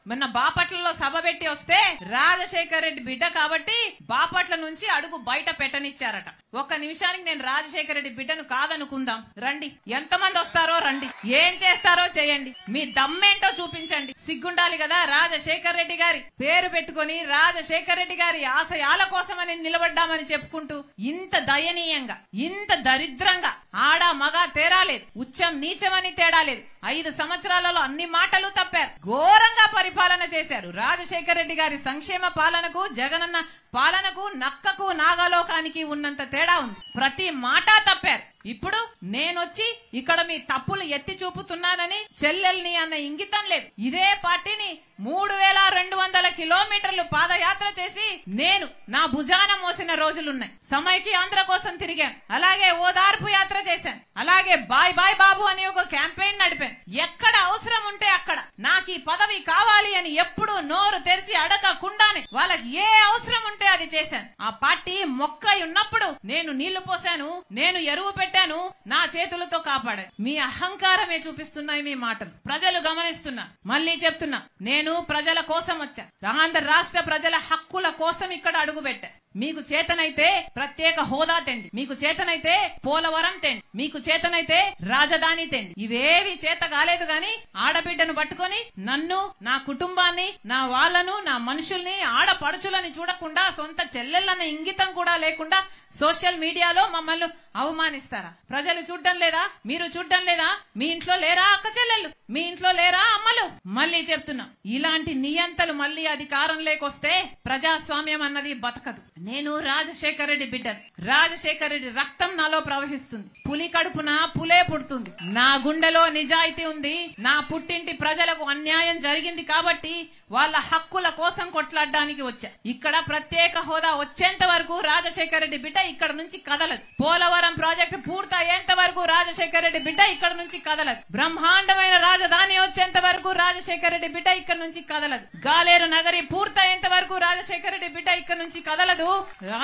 మొన్న బాపట్లలో సభ పెట్టి వస్తే రాజశేఖర్ రెడ్డి బిడ్డ కాబట్టి బాపట్ల నుంచి అడుగు బయట పెట్టనిచ్చారట. ఒక్క నిమిషానికి నేను రాజశేఖర్ రెడ్డి బిడ్డను కాదనుకుందాం. రండి, ఎంతమంది వస్తారో రండి, ఏం చేస్తారో చేయండి, మీ దమ్మేంటో చూపించండి. సిగ్గుండాలి కదా. రాజశేఖర్ రెడ్డి గారి పేరు పెట్టుకుని రాజశేఖర్ రెడ్డి గారి ఆశయాల కోసమని నిలబడ్డామని చెప్పుకుంటూ ఇంత దయనీయంగా, ఇంత దరిద్రంగా, ఆడ మగ తేడా లేదు, ఉచ్చం నీచమని తేడా లేదు, 5 సంవత్సరాలలో అన్ని మాటలు తప్పారు, ఘోరంగా పరిపాలన చేశారు. రాజశేఖర్ రెడ్డి గారి సంక్షేమ పాలనకు జగనన్న పాలనకు నక్కకు నాగలోకానికి ఉన్నంత తేడా ఉంది. ప్రతి మాట తప్పారు. ఇప్పుడు నేనొచ్చి ఇక్కడ మీ తప్పులు ఎత్తి చూపుతున్నానని చెల్లెల్ని అన్న ఇంగితం లేదు. ఇదే పార్టీని 3200 కిలోమీటర్లు పాదయాత్ర చేసి నేను నా భుజాన మోసిన రోజులున్నాయి. సమైకి ఆంధ్ర కోసం తిరిగాను, అలాగే ఓదార్పు యాత్ర చేశాను, అలాగే బాయ్ బాయ్ బాబు అని ఒక క్యాంపెయిన్ నడిపాను. ఎక్కడ అవసరం ఉంటే అక్కడ నాకు ఈ పదవి కావాలి అని ఎప్పుడు నోరు తెరిచి అడగకుండానే వాళ్ళకి ఏ అవసరం ఉంటే అది చేశాను. ఆ పార్టీ మొక్కై ఉన్నప్పుడు నేను నీళ్లు పోశాను, నేను ఎరువు పెట్టాను, నా చేతులతో కాపాడాను. మీ అహంకారమే చూపిస్తున్నాయి మీ మాటలు. ప్రజలు గమనిస్తున్నా. మళ్ళీ చెప్తున్నా, నేను ప్రజల కోసం వచ్చా. ఆంధ్ర రాష్ట్ర ప్రజల హక్కుల కోసం ఇక్కడ అడుగు పెట్టా. మీకు చేతనైతే ప్రత్యేక హోదా తెండి, మీకు చేతనైతే పోలవరం తెండి, మీకు చేతనైతే రాజధాని తెండి. ఇవేవి చేత కాలేదు గాని ఆడబిడ్డను పట్టుకొని నన్ను, నా కుటుంబాన్ని, నా వాళ్లను, నా మనుషుల్ని, ఆడపడుచులని చూడకుండా, సొంత చెల్లెళ్ళన్న ఇంగితం కూడా లేకుండా సోషల్ మీడియాలో మమ్మల్ని అవమానిస్తారా? ప్రజలు చూడ్డం లేదా? మీరు చూడ్డం లేదా? మీ ఇంట్లో లేరా అక్క చెల్లెళ్ళు? మీ ఇంట్లో లేరా అమ్మలు? మళ్ళీ చెప్తున్నా, ఇలాంటి నియంతలు మళ్ళీ అధికారం లేకొస్తే ప్రజాస్వామ్యం అన్నది బతకదు. నేను రాజశేఖర్ రెడ్డి బిడ్డను. రాజశేఖర్ రెడ్డి రక్తం నాలో ప్రవహిస్తుంది. పులి కడుపున పులే పుడుతుంది. నా గుండెలో నిజాయితీ ఉంది. నా పుట్టింటి ప్రజలకు అన్యాయం జరిగింది కాబట్టి వాళ్ళ హక్కుల కోసం కొట్లాడడానికి వచ్చా. ఇక్కడ ప్రత్యేక హోదా వచ్చేంత వరకు రాజశేఖర్ రెడ్డి బిడ్డ ఇక్కడ నుంచి కదలదు. పోలవరం ప్రాజెక్టు పూర్తయ్యేంత వరకు రాజశేఖర్ రెడ్డి బిడ్డ ఇక్కడ నుంచి కదలదు. బ్రహ్మాండమైన రాజధాని వచ్చేంత వరకు రాజశేఖర్ రెడ్డి బిడ్డ ఇక్కడ నుంచి కదలదు. గాలేరు నగరి పూర్తయ్యేంత వరకు రాజశేఖర్ రెడ్డి బిడ్డ ఇక్కడ నుంచి కదలదు.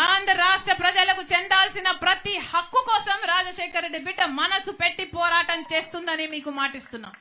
ఆంధ్ర రాష్ట్ర ప్రజలకు చెందాల్సిన ప్రతి హక్కు కోసం రాజశేఖర్ రెడ్డి బిడ్డ మనసు పెట్టి పోరాటం చేస్తుందని మీకు మాటిస్తున్నా.